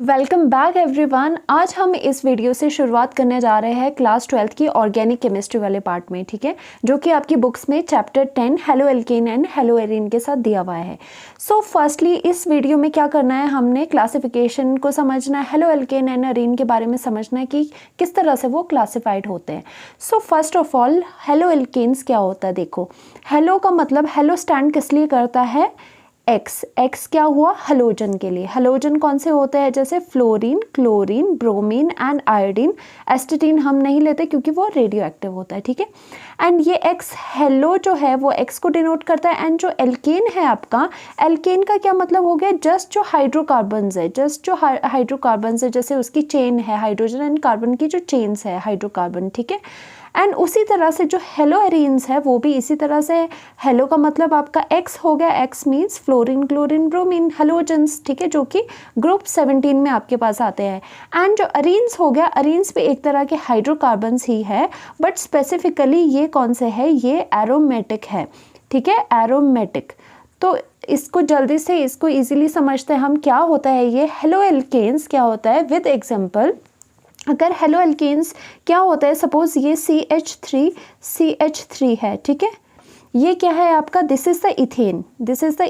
Welcome back everyone. आज हम इस वीडियो से शुरुआत करने जा रहे हैं क्लास 12th की ऑर्गेनिक केमिस्ट्री वाले पार्ट में, ठीक है, जो कि आपकी बुक्स में chapter 10 halo alkane and hello arene के साथ दिया हुआ है। सो फर्स्टली इस वीडियो में क्या करना है, हमने क्लासिफिकेशन को समझना है, हेलो एल्केन एंड एरीन के बारे में समझना है कि किस तरह से वो क्लासिफाइड होते हैं। So first of all haloalkanes क्या होता है। देखो, हेलो का मतलब हेलो स्टैंड किस लिए करता है, एक्स क्या हुआ, हेलोजन के लिए। हेलोजन कौन से होते हैं, जैसे fluorine, chlorine, bromine and iodine. Astatine हम नहीं लेते क्योंकि वो रेडियो एक्टिव होता है, ठीक है। एंड ये एक्स हेलो जो है वो एक्स को डिनोट करता है। एंड जो एल्केन है आपका, एल्केन का क्या मतलब हो गया, जस्ट जो हाइड्रोकार्बन्स है, जस्ट जो हाइड्रोकार्बन्स है, जैसे उसकी चेन है, हाइड्रोजन एंड कार्बन की जो चेन्स है हाइड्रोकार्बन, ठीक है। एंड उसी तरह से जो हेलो एरीन्स है वो भी इसी तरह से, हेलो का मतलब आपका एक्स हो गया, x means fluorine, chlorine, bromine, halogens, ठीक है, जो कि ग्रुप 17 में आपके पास आते हैं। एंड जो अरीन्स हो गया, अरीन्स भी एक तरह के हाइड्रोकार्बन्स ही है, बट स्पेसिफिकली ये कौन से है, ये एरोमेटिक है, ठीक है, एरोमेटिक। तो इसको जल्दी से इसको इजीली समझते हैं हम, क्या होता है ये हेलो एल्केन्स क्या होता है विद एग्जांपल। अगर हेलो एल्केन्स क्या होता है, सपोज ये CH3 है, ठीक है, ये क्या है आपका, दिस इज द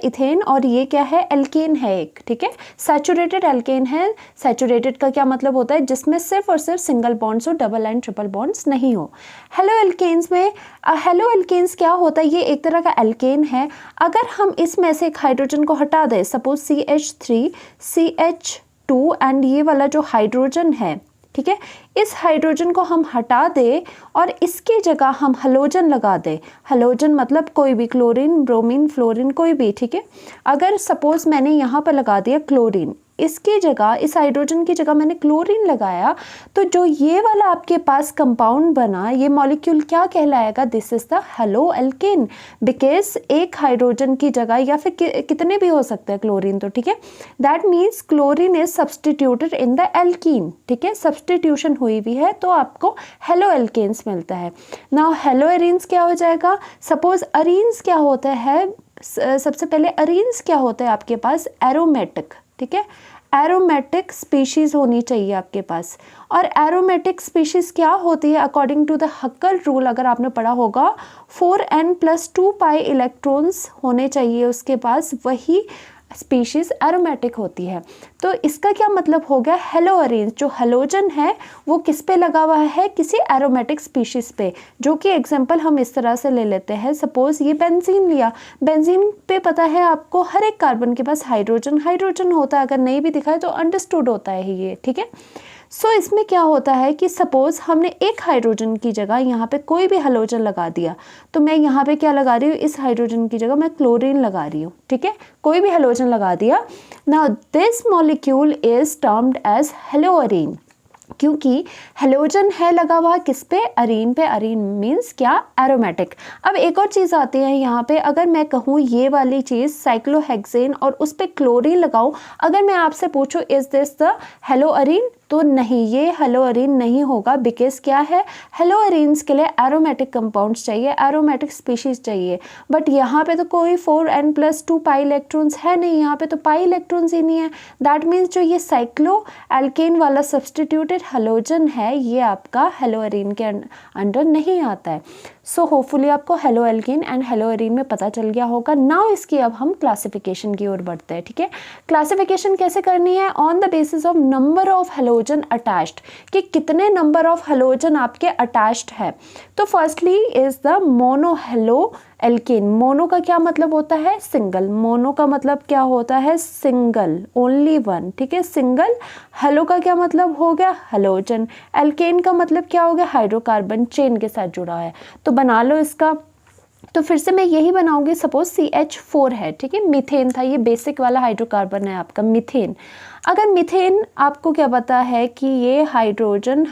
इथेन, और ये क्या है, एल्केन है एक, ठीक है, सैचुरेटेड एल्केन है। सैचुरेटेड का क्या मतलब होता है, जिसमें सिर्फ और सिर्फ सिंगल बॉन्ड्स हो, डबल एंड ट्रिपल बॉन्ड्स नहीं हो। हेलो एल्केन्स में हेलो एल्केन्स क्या होता है, ये एक तरह का एल्केन है। अगर हम इसमें से एक हाइड्रोजन को हटा दें, सपोज CH3 CH2 एंड ये वाला जो हाइड्रोजन है, ठीक है, इस हाइड्रोजन को हम हटा दें और इसकी जगह हम हेलोजन लगा दें। हेलोजन मतलब कोई भी, क्लोरीन, ब्रोमीन, फ्लोरीन, कोई भी, ठीक है। अगर सपोज मैंने यहाँ पर लगा दिया क्लोरीन, इसकी जगह, इस हाइड्रोजन की जगह मैंने क्लोरीन लगाया, तो जो ये वाला आपके पास कंपाउंड बना, ये मॉलिक्यूल क्या कहलाएगा, this is the halo alkane, because एक हाइड्रोजन की जगह, या फिर कितने भी हो सकते हैं क्लोरीन, तो ठीक है, that means chlorine is substituted in the alkene, ठीक है, सब्सटीट्यूशन हुई भी है तो आपको हेलो एल्केन्स मिलता है। नाउ हेलो एरीन्स क्या हो जाएगा, सपोज अरीन्स क्या होता है, सबसे पहले अरीन्स क्या होता है आपके पास, एरोमेटिक, ठीक है, एरोमेटिक स्पीशीज होनी चाहिए आपके पास। और एरोमेटिक स्पीशीज क्या होती है, according to the Huckel rule, अगर आपने पढ़ा होगा, 4n+2 पाई इलेक्ट्रॉन्स होने चाहिए उसके पास, वही स्पीशीज एरोमेटिक होती है। तो इसका क्या मतलब हो गया, हेलो अरेंज, जो हेलोजन है वो किस पे लगा हुआ है, किसी एरोमेटिक स्पीशीज पे, जो कि एग्जांपल हम इस तरह से ले लेते हैं। सपोज ये बेंजीन लिया, बेंजीन पे पता है आपको हर एक कार्बन के पास हाइड्रोजन होता है, अगर नहीं भी दिखा है तो अंडरस्टूड होता है ये, ठीक है। सो इसमें क्या होता है कि सपोज हमने एक हाइड्रोजन की जगह यहाँ पे कोई भी हेलोजन लगा दिया, तो मैं यहाँ पे क्या लगा रही हूँ, इस हाइड्रोजन की जगह मैं क्लोरीन लगा रही हूँ, ठीक है, कोई भी हेलोजन लगा दिया। Now this molecule is termed as haloarene, क्योंकि हेलोजन है लगा हुआ किस पे, अरीन पे। अरीन मीन्स क्या, एरोमेटिक। अब एक और चीज़ आती है यहाँ पे, अगर मैं कहूँ ये वाली चीज़ साइक्लोहेक्सेन और उस पर क्लोरीन लगाऊँ, अगर मैं आपसे पूछूँ is this the hello Areen, तो नहीं, ये हेलो अरीन नहीं होगा, बिकॉज क्या है, हेलो अरीन्स के लिए एरोमेटिक कंपाउंड्स चाहिए, एरोमेटिक स्पीशीज चाहिए। बट यहाँ पे तो कोई 4n+2 पाई इलेक्ट्रॉन्स है नहीं, यहाँ पे तो पाई इलेक्ट्रॉन्स ही नहीं है। दैट मीन्स जो ये साइक्लो एल्केन वाला सब्सटीट्यूटेड हेलोजन है, ये आपका हेलो अरीन के अंडर नहीं आता है। सो होपफुली आपको halo alkane and hello Areen में पता चल गया होगा। नाउ इसकी अब हम क्लासिफिकेशन की ओर बढ़ते हैं, ठीक है। क्लासिफिकेशन कैसे करनी है, on the basis of number of halogen attached, कि कितने नंबर ऑफ हेलोजन आपके अटैच्ड है। तो firstly is the mono halo alkane. Mono का क्या मतलब होता है, सिंगल। मोनो का मतलब क्या होता है, सिंगल, ओनली वन, ठीक है, सिंगल। हेलो का क्या मतलब हो गया, हेलोजन। एल्केन का मतलब क्या हो गया, हाइड्रोकार्बन चेन के साथ जुड़ा है। तो बना लो इसका, तो फिर से मैं यही बनाऊंगी। सपोज CH4 है, ठीक है, मीथेन था, ये बेसिक वाला हाइड्रोकार्बन है आपका मीथेन। अगर मीथेन आपको क्या पता है कि ये हाइड्रोजन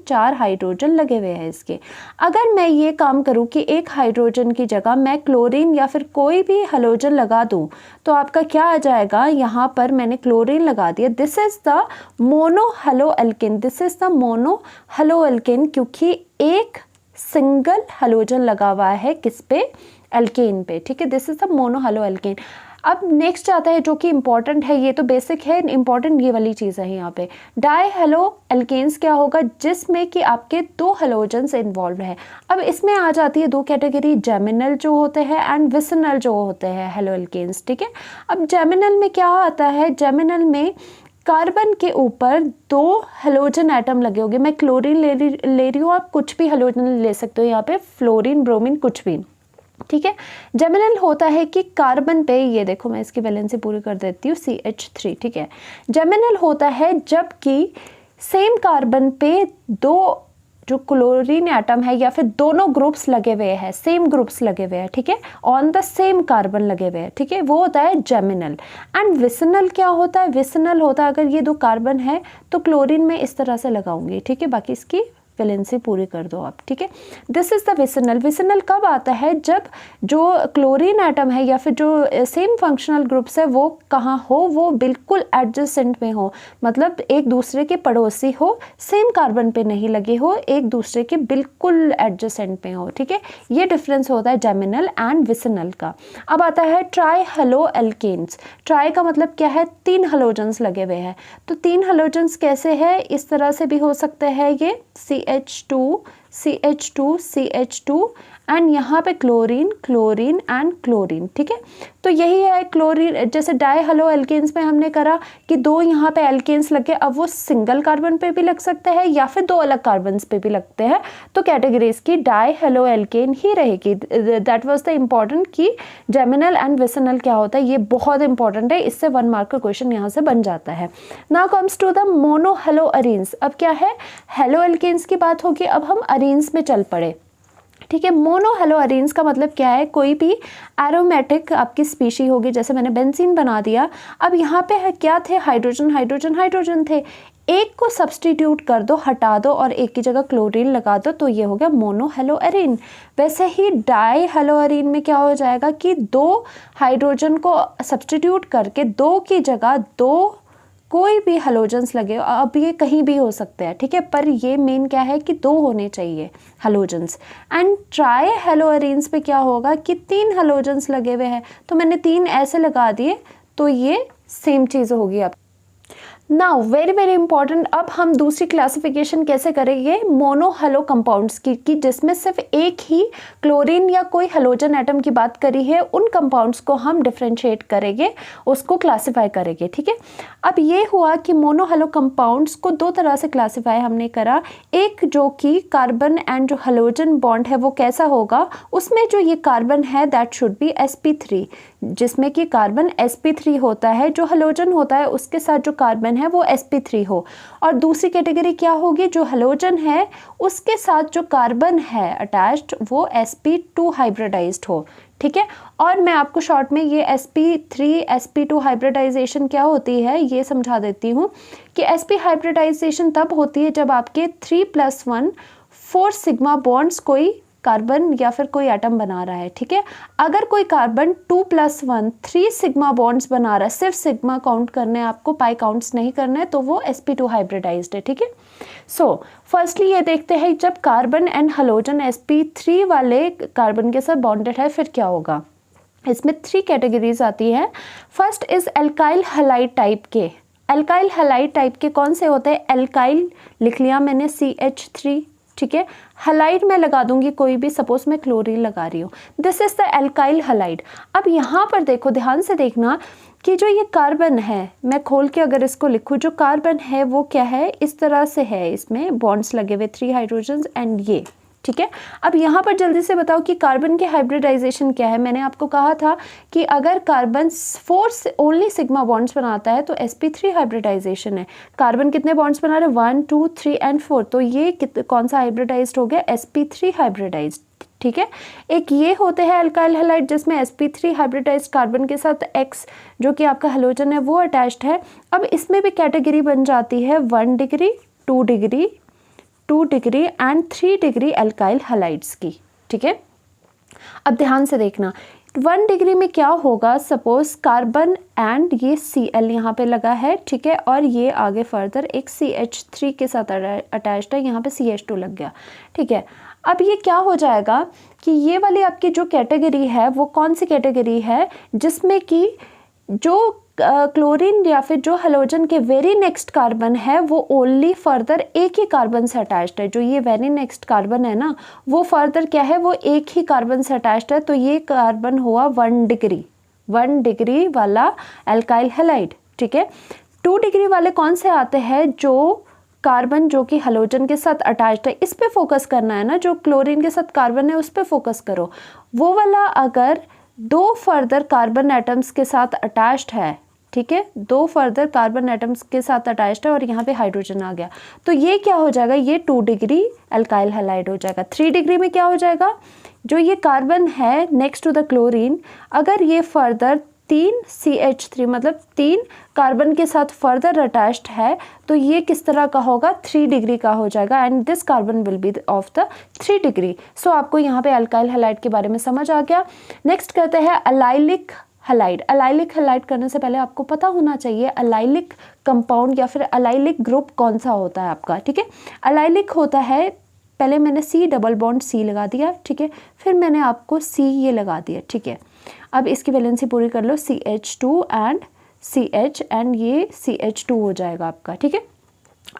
4 हाइड्रोजन लगे हुए हैं इसके। अगर मैं ये काम करूँ कि एक हाइड्रोजन की जगह मैं क्लोरीन या फिर कोई भी हेलोजन लगा दूँ, तो आपका क्या आ जाएगा, यहाँ पर मैंने क्लोरीन लगा दिया, this is the mono halo alkane, this is the mono halo alkane, क्योंकि एक सिंगल हेलोजन लगा हुआ है किस पे, एल्केन पे, ठीक है, this is the mono halo alkane. अब नेक्स्ट आता है जो कि इंपॉर्टेंट है, ये तो बेसिक है, इंपॉर्टेंट ये वाली चीज़ है यहाँ पे। डाई हेलो एल्केन्स क्या होगा, जिसमें कि आपके 2 हेलोजेंस इन्वॉल्व है। अब इसमें आ जाती है 2 कैटेगरी, जेमिनल जो होते हैं एंड विसिनल जो होते हैं हेलो एल्केन्स, ठीक है। अब जेमिनल में क्या आता है, जेमिनल में कार्बन के ऊपर 2 हेलोजन एटम लगे होंगे। मैं क्लोरीन ले रही हूँ, आप कुछ भी हेलोजन ले सकते हो यहाँ पे, फ्लोरीन, ब्रोमीन, कुछ भी, ठीक है। जेमिनल होता है कि कार्बन पे, ये देखो मैं इसकी वैलेंसी पूरी कर देती हूँ, CH3, ठीक है। जेमिनल होता है जबकि सेम कार्बन पे 2 जो क्लोरीन एटम है या फिर दोनों ग्रुप्स लगे हुए हैं, सेम ग्रुप्स लगे हुए हैं, ठीक है, ऑन द सेम कार्बन लगे हुए हैं, ठीक है, वो होता है जेमिनल। एंड विसिनल क्या होता है, विसिनल होता है अगर ये 2 कार्बन है तो क्लोरीन में इस तरह से लगाऊंगी, ठीक है, बाकी इसकी वैलेंसी पूरी कर दो आप, ठीक है। This is the vicinal. Vicinal कब आता है, जब जो क्लोरीन एटम है या फिर जो सेम फंक्शनल ग्रुप्स है वो कहाँ हो, वो बिल्कुल एडजेसेंट में हो, मतलब एक दूसरे के पड़ोसी हो, सेम कार्बन पे नहीं लगे हो, एक दूसरे के बिल्कुल एडजेसेंट में हो, ठीक है। ये डिफरेंस होता है जेमिनल एंड विसिनल का। अब आता है ट्राई हेलो एल्केन्स। ट्राई का मतलब क्या है, 3 हेलोजेंस लगे हुए हैं। तो 3 हेलोजेंस कैसे है, इस तरह से भी हो सकते हैं, ये CH2 CH2 CH2 एंड यहाँ पे क्लोरीन क्लोरीन एंड क्लोरीन, ठीक है। तो यही है क्लोरीन, जैसे डाई हेलो एल्केन्स में हमने करा कि 2 यहाँ पे एल्केन्स लगे, अब वो सिंगल कार्बन पे भी लग सकते हैं या फिर 2 अलग कार्बन्स पे भी लगते हैं, तो कैटेगरीज की डाई हेलो एल्केन ही रहेगी। दैट वाज द इम्पॉर्टेंट कि जेमिनल एंड विसिनल क्या होता है, ये बहुत इंपॉर्टेंट है, इससे 1 मार्क का क्वेश्चन यहाँ से बन जाता है। Now comes to the monohaloarenes. अब क्या है, हेलो एल्केन्स की बात होगी, अब हम अरीन्स में चल पड़े, ठीक है। मोनो हेलो अरीन्स का मतलब क्या है, कोई भी एरोमेटिक आपकी स्पीशी होगी, जैसे मैंने बेंजीन बना दिया, अब यहाँ पे है क्या थे, हाइड्रोजन हाइड्रोजन हाइड्रोजन थे, एक को सब्सटीट्यूट कर दो, हटा दो और एक की जगह क्लोरीन लगा दो, तो ये हो गया मोनो हेलो अरीन। वैसे ही डाई हेलो अरीन में क्या हो जाएगा कि 2 हाइड्रोजन को सब्सटीट्यूट करके 2 की जगह 2 कोई भी हेलोजेंस लगे, अब ये कहीं भी हो सकते हैं, ठीक है, पर ये मेन क्या है कि 2 होने चाहिए halogens. And try hello arenes पे क्या होगा कि 3 हेलोजेंस लगे हुए हैं, तो मैंने 3 ऐसे लगा दिए, तो ये सेम चीज़ होगी। अब नाउ वेरी वेरी इंपॉर्टेंट, अब हम दूसरी क्लासिफिकेशन कैसे करेंगे मोनो हेलो कंपाउंड्स की जिसमें सिर्फ एक ही क्लोरीन या कोई हेलोजन एटम की बात करी है, उन कंपाउंड्स को हम डिफरेंशिएट करेंगे, उसको क्लासिफाई करेंगे, ठीक है। अब ये हुआ कि मोनो हेलो कंपाउंड्स को 2 तरह से क्लासिफाई हमने करा, एक जो कि कार्बन एंड जो हेलोजन बॉन्ड है वो कैसा होगा, उसमें जो ये कार्बन है दैट शुड बी sp3, जिसमें कि कार्बन sp3 होता है, जो हेलोजन होता है उसके साथ जो कार्बन है वो sp3 हो। और दूसरी कैटेगरी क्या होगी, जो हेलोजन है उसके साथ जो कार्बन है अटैच्ड वो sp2 हाइब्रिडाइज्ड हो, ठीक है। और मैं आपको शॉर्ट में ये sp3 sp2 हाइब्रिडाइजेशन क्या होती है ये समझा देती हूँ कि sp हाइब्रिडाइजेशन तब होती है जब आपके 3+1 4 सिग्मा बॉन्ड्स कोई कार्बन या फिर कोई एटम बना रहा है, ठीक है। अगर कोई कार्बन 2+1 3 सिग्मा बॉन्ड्स बना रहा है, सिर्फ सिग्मा काउंट करने हैं आपको, पाई काउंट्स नहीं करने, तो वो sp2 हाइब्रिडाइज्ड है, ठीक है। सो फर्स्टली ये देखते हैं जब कार्बन एंड हेलोजन sp3 वाले कार्बन के साथ बॉन्डेड है फिर क्या होगा। इसमें 3 कैटेगरीज आती है। First is alkyl halide type के। एल्काइल हैलाइड टाइप के कौन से होते हैं, एल्काइल लिख लिया मैंने CH3, ठीक है। हैलाइड मैं लगा दूंगी कोई भी, सपोज मैं क्लोरीन लगा रही हूँ, this is the alkyl halide. अब यहाँ पर देखो, ध्यान से देखना कि जो ये कार्बन है, मैं खोल के अगर इसको लिखूँ, जो कार्बन है वो क्या है, इस तरह से है, इसमें बॉन्ड्स लगे हुए 3 हाइड्रोजन एंड ये, ठीक है। अब यहाँ पर जल्दी से बताओ कि कार्बन के हाइब्रिडाइजेशन क्या है। मैंने आपको कहा था कि अगर कार्बन 4 ओनली सिग्मा बॉन्ड्स बनाता है तो sp3 हाइब्रिडाइजेशन है। कार्बन कितने बॉन्ड्स बना रहे, 1 2 3 एंड 4, तो ये कौन सा हाइब्रिडाइज्ड हो गया, sp3 हाइब्रिडाइज्ड, ठीक है। एक ये होते हैं अल्काइल हैलाइड जिसमें sp3 हाइब्रिडाइज्ड कार्बन के साथ X जो कि आपका हेलोजन है वो अटैच्ड है। अब इसमें भी कैटेगरी बन जाती है 1 degree 2 degree 2 degree and 3 degree alkyl halides की, ठीक है। अब ध्यान से देखना, 1 डिग्री में क्या होगा, सपोज कार्बन एंड ये Cl यहाँ पे लगा है, ठीक है, और ये आगे फर्दर एक CH3 के साथ अटैच्ड है, यहाँ पे CH2 लग गया, ठीक है। अब ये क्या हो जाएगा कि ये वाली आपकी जो कैटेगरी है वो कौन सी कैटेगरी है, जिसमें कि जो क्लोरीन या फिर जो हेलोजन के वेरी नेक्स्ट कार्बन है वो ओनली फर्दर एक ही कार्बन से अटैच्ड है। जो ये वेरी नेक्स्ट कार्बन है ना वो फर्दर क्या है, वो एक ही कार्बन से अटैच्ड है। तो ये कार्बन हुआ 1 डिग्री वाला एल्काइल हैलाइड। ठीक है, 2 डिग्री वाले कौन से आते हैं, जो कार्बन जो कि हेलोजन के साथ अटैच्ड है, इस पे फोकस करना है ना, जो क्लोरीन के साथ कार्बन है उस पे फोकस करो। वो वाला अगर 2 फर्दर कार्बन एटम्स के साथ अटैच्ड है, ठीक है, 2 फर्दर कार्बन एटम्स के साथ अटैच्ड है और यहाँ पे हाइड्रोजन आ गया, तो ये क्या हो जाएगा, ये 2 डिग्री एल्काइल हैलाइड हो जाएगा। 3 डिग्री में क्या हो जाएगा, जो ये कार्बन है नेक्स्ट टू द क्लोरीन, अगर ये फर्दर 3 CH3 मतलब 3 कार्बन के साथ फर्दर अटैच्ड है तो ये किस तरह का होगा, 3 डिग्री का हो जाएगा and this carbon will be of the 3 degree. So आपको यहाँ पे अल्काइल हैलाइड के बारे में समझ आ गया। नेक्स्ट करते हैं अलाइलिक हैलाइड। अलाइलिक हैलाइड करने से पहले आपको पता होना चाहिए अलाइलिक कंपाउंड या फिर अलाइलिक ग्रुप कौन सा होता है आपका। ठीक है, अलाइलिक होता है, पहले मैंने C डबल बॉन्ड C लगा दिया, ठीक है, फिर मैंने आपको C ये लगा दिया। ठीक है, अब इसकी वैलेंसी पूरी कर लो, CH2 एंड CH एंड ये CH2 हो जाएगा आपका। ठीक है,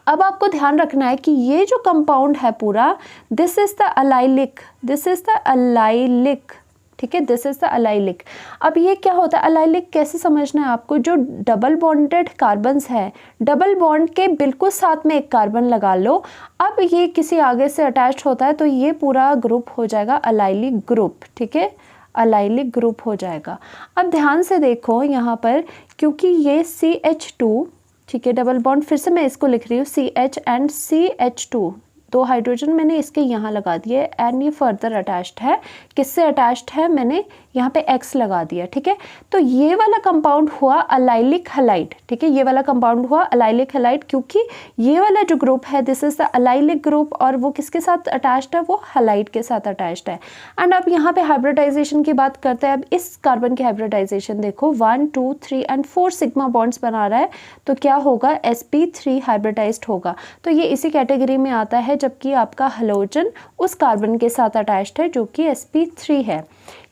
अब आपको ध्यान रखना है कि ये जो कंपाउंड है पूरा, this is the allylic, this is the allylic. ठीक है, दिस इज द अलाइलिक। अब ये क्या होता है, अलाइलिक कैसे समझना है आपको, जो डबल बॉन्डेड कार्बन्स है, डबल बॉन्ड के बिल्कुल साथ में एक कार्बन लगा लो, अब ये किसी आगे से अटैच्ड होता है तो ये पूरा ग्रुप हो जाएगा अलाइलिक ग्रुप। ठीक है, अलाइलिक ग्रुप हो जाएगा। अब ध्यान से देखो यहाँ पर, क्योंकि ये CH2, ठीक है, डबल बॉन्ड, फिर से मैं इसको लिख रही हूँ CH एंड CH2, 2 हाइड्रोजन मैंने इसके यहाँ लगा दिए एंड ये फर्दर अटैच्ड है, किससे अटैच्ड है, मैंने यहाँ पे X लगा दिया। ठीक है, तो ये वाला कंपाउंड हुआ अलाइलिक हैलाइड। ठीक है, ये वाला कंपाउंड हुआ अलाइलिक हैलाइड, क्योंकि ये वाला जो ग्रुप है this is the allylic group और वो किसके साथ अटैच्ड है, वो हैलाइड के साथ अटैच्ड है। एंड अब यहाँ पे हाइब्रिडाइजेशन की बात करते हैं। अब इस कार्बन की हाइब्रिडाइजेशन देखो, 1 2 3 एंड 4 सिग्मा बॉन्ड्स बना रहा है, तो क्या होगा, sp3 हाइब्रिडाइज्ड होगा। तो ये इसी कैटेगरी में आता है, जबकि आपका हेलोजन उस कार्बन के साथ अटैच्ड है जो कि sp3 है।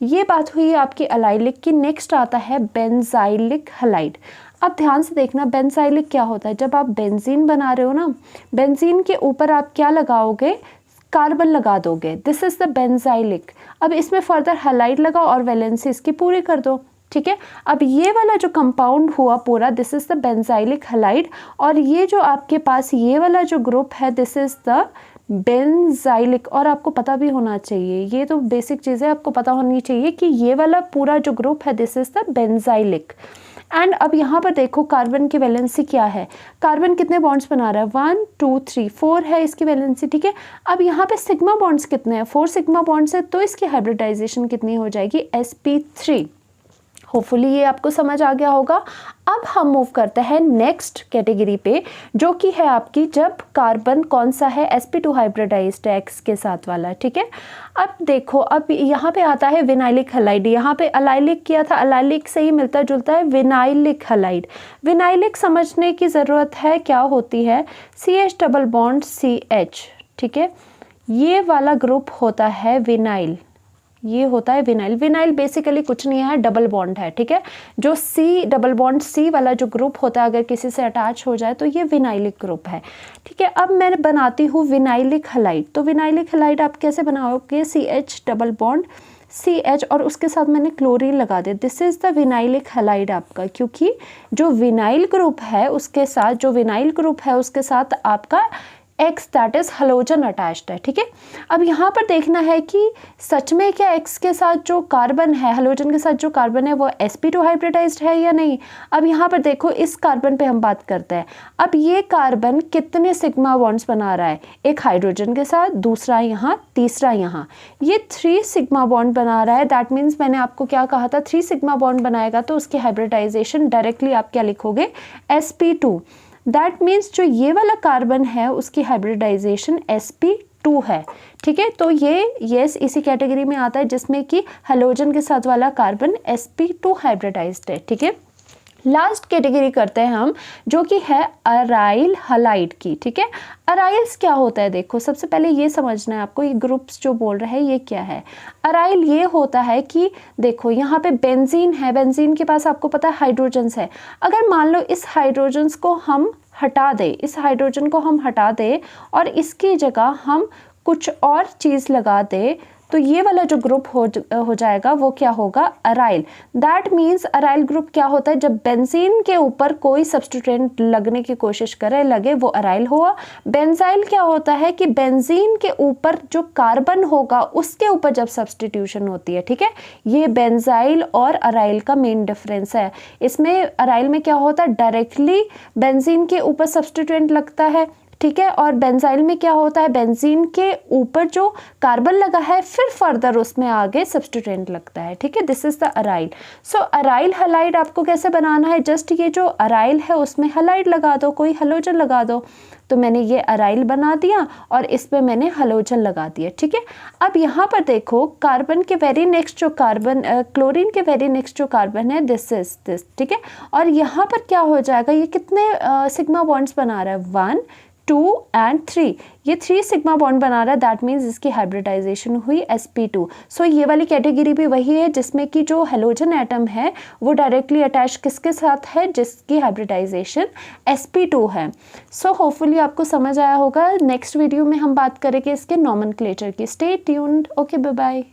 ये बात हुई आपकी अलाइलिक की। नेक्स्ट आता है बेंजाइलिक हैलाइड। अब ध्यान से देखना, बेंजाइलिक क्या होता है, जब आप बेंजीन बना रहे हो ना, बेंजीन के ऊपर आप क्या लगाओगे, कार्बन लगा दोगे, दिस इज द बेंजाइलिक। अब इसमें फर्दर हैलाइड लगाओ और वैलेंसी इसकी पूरी कर दो। ठीक है, अब ये वाला जो कंपाउंड हुआ पूरा, this is the benzylic halide, और ये जो आपके पास ये वाला जो ग्रुप है दिस इज द बेंजाइलिक। और आपको पता भी होना चाहिए, ये तो बेसिक चीज़ें आपको पता होनी चाहिए कि ये वाला पूरा जो ग्रुप है this is the benzylic. And अब यहाँ पर देखो कार्बन की वैलेंसी क्या है, कार्बन कितने बॉन्ड्स बना रहा है, 1 2 3 4 है इसकी वैलेंसी। ठीक है, अब यहाँ पे सिग्मा बॉन्ड्स कितने हैं, 4 सिग्मा बॉन्ड्स है, तो इसकी हाइब्रिडाइजेशन कितनी हो जाएगी, sp3। होपफुली ये आपको समझ आ गया होगा। अब हम मूव करते हैं नेक्स्ट कैटेगरी पे, जो कि है आपकी जब कार्बन कौन सा है, sp2 हाइब्रिडाइज्ड है X के साथ वाला। ठीक है, अब देखो, अब यहाँ पे आता है विनाइलिक हैलाइड। यहाँ पे अलाइलिक किया था, अलाइलिक से ही मिलता जुलता है विनाइलिक हैलाइड। विनाइलिक समझने की ज़रूरत है, क्या होती है, CH डबल बॉन्ड CH। ठीक है, ये वाला ग्रुप होता है विनाइल, ये होता है विनाइल। विनाइल बेसिकली कुछ नहीं है, डबल बॉन्ड है। ठीक है, जो C डबल बॉन्ड C वाला जो ग्रुप होता है अगर किसी से अटैच हो जाए तो ये विनाइलिक ग्रुप है। ठीक है, अब मैं बनाती हूँ विनाइलिक हैलाइड। तो विनाइलिक हैलाइड आप कैसे बनाओगे, CH डबल बॉन्ड CH और उसके साथ मैंने क्लोरीन लगा दिया, this is the vinylic halide आपका, क्योंकि जो विनाइल ग्रुप है उसके साथ, जो विनाइल ग्रुप है उसके साथ आपका X that is halogen attached है। ठीक है, अब यहाँ पर देखना है कि सच में क्या X के साथ जो कार्बन है, हेलोजन के साथ जो कार्बन है वो sp2 हाइब्रिडाइज्ड है या नहीं। अब यहाँ पर देखो, इस कार्बन पे हम बात करते हैं। अब ये कार्बन कितने सिग्मा बॉन्ड्स बना रहा है, एक हाइड्रोजन के साथ, दूसरा यहाँ, तीसरा यहाँ, ये 3 सिग्मा बॉन्ड बना रहा है। दैट मीन्स मैंने आपको क्या कहा था, 3 सिग्मा बॉन्ड बनाएगा तो उसकी हाइब्रिडाइजेशन डायरेक्टली आप क्या लिखोगे, sp2। दैट मीन्स जो ये वाला कार्बन है उसकी हाइब्रिडाइजेशन sp2 है। ठीक है, तो ये इसी कैटेगरी में आता है जिसमें कि हेलोजन के साथ वाला कार्बन sp2 हाइब्रिडाइज्ड है। ठीक है, लास्ट कैटेगरी करते हैं हम, जो कि है अराइल हलाइड की, ठीक है। अराइल्स क्या होता है, देखो सबसे पहले ये समझना है आपको, ये ग्रुप्स जो बोल रहे हैं ये क्या है। अराइल ये होता है कि देखो यहाँ पे बेंजीन है, बेंजीन के पास आपको पता है हाइड्रोजन्स है। अगर मान लो इस हाइड्रोजन्स को हम हटा दें, इस हाइड्रोजन को हम हटा दें और इसकी जगह हम कुछ और चीज़ लगा दें, तो ये वाला जो ग्रुप हो जाएगा वो क्या होगा, aryl. That means aryl group क्या होता है, जब बेंजीन के ऊपर कोई सब्स्टिट्यूएंट लगने की कोशिश करे, लगे, वो अराइल हुआ। बेंजाइल क्या होता है कि बेंजीन के ऊपर जो कार्बन होगा उसके ऊपर जब सब्स्टिट्यूशन होती है, ठीक है। ये बेंजाइल और अराइल का मेन डिफरेंस है। इसमें अराइल में क्या होता है, डायरेक्टली बेंजीन के ऊपर सब्स्टिट्यूएंट लगता है, ठीक है, और बेंजाइल में क्या होता है, बेंजीन के ऊपर जो कार्बन लगा है फिर फर्दर उसमें आगे सब्स्टिट्यूएंट लगता है, ठीक है। This is the aryl. So aryl halide आपको कैसे बनाना है, जस्ट ये जो अराइल है उसमें हलाइड लगा दो, कोई हलोजन लगा दो। तो मैंने ये अराइल बना दिया और इस पे मैंने हलोजन लगा दिया, ठीक है। अब यहाँ पर देखो कार्बन के वेरी नेक्स्ट जो कार्बन, क्लोरीन के वेरी नेक्स्ट जो कार्बन है, दिस इज दिस, ठीक है। और यहाँ पर क्या हो जाएगा, ये कितने सिग्मा बॉन्ड्स बना रहा है, 1 2 एंड 3, ये 3 सिग्मा बॉन्ड बना रहा है। दैट मीन्स इसकी हाइब्रिडाइजेशन हुई sp2। सो ये वाली कैटेगरी भी वही है जिसमें कि जो हेलोजन एटम है वो डायरेक्टली अटैच किसके साथ है, जिसकी हाइब्रिडाइजेशन sp2 है। सो होपफुली आपको समझ आया होगा। नेक्स्ट वीडियो में हम बात करेंगे इसके नॉमेनक्लेचर की। Stay tuned. Okay, bye bye.